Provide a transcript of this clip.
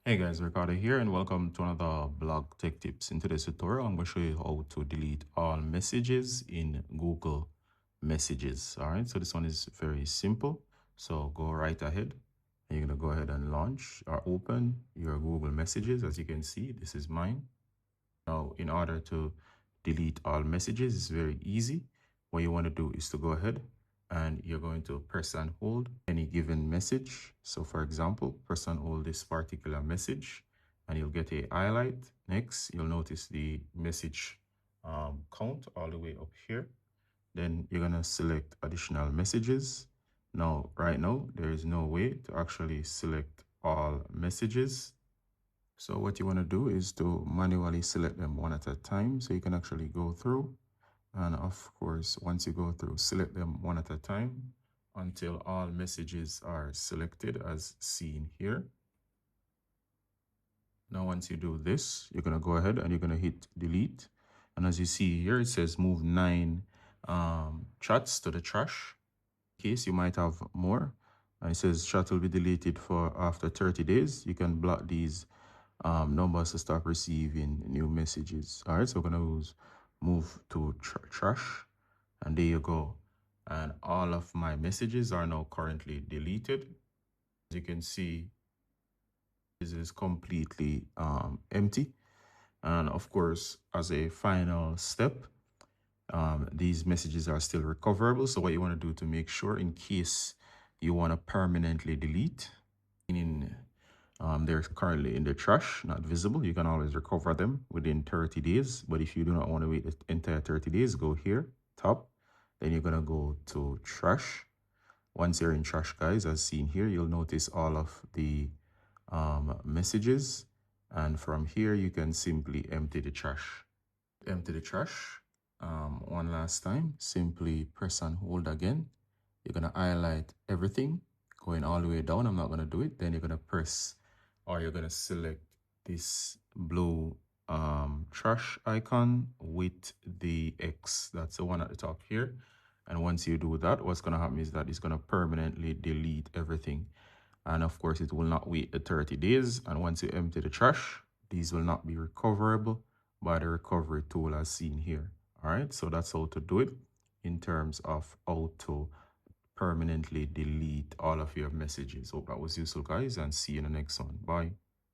Hey guys, Ricardo here and welcome to another blog tech tips. In today's tutorial, I'm going to show you how to delete all messages in Google Messages. All right, so this one is very simple. So go right ahead and you're going to go ahead and launch or open your Google Messages. As you can see, this is mine. Now, in order to delete all messages, it's very easy. What you want to do is to go ahead and you're going to press and hold any given message. So for example, press and hold this particular message and you'll get a highlight. Next, you'll notice the message count all the way up here. Then you're going to select additional messages. Now, right now, there is no way to actually select all messages. So what you want to do is to manually select them one at a time so you can actually go through. And of course, once you go through, select them one at a time until all messages are selected as seen here. Now, once you do this, you're going to go ahead and you're going to hit delete. And as you see here, it says move 9 chats to the trash. In case you might have more. And it says chat will be deleted for after 30 days. You can block these numbers to stop receiving new messages. All right, so we're going to move to trash. And there you go. And all of my messages are now currently deleted. As you can see, this is completely empty. And of course, as a final step, these messages are still recoverable. So what you want to do to make sure, in case you want to permanently delete, meaning they're currently in the trash, not visible, you can always recover them within 30 days. But if you do not want to wait the entire 30 days, go here, top, then you're going to go to trash. Once you're in trash, guys, as seen here, you'll notice all of the messages. And from here, you can simply empty the trash. Empty the trash. One last time, simply press and hold again. You're going to highlight everything going all the way down. I'm not going to do it. Then you're going to press or you're going to select this blue trash icon with the X. That's the one at the top here. And once you do that, what's going to happen is that it's going to permanently delete everything. And of course, it will not wait the 30 days. And once you empty the trash, these will not be recoverable by the recovery tool as seen here. All right, so that's how to do it in terms of how to permanently delete all of your messages. Hope that was useful, guys, and see you in the next one. Bye.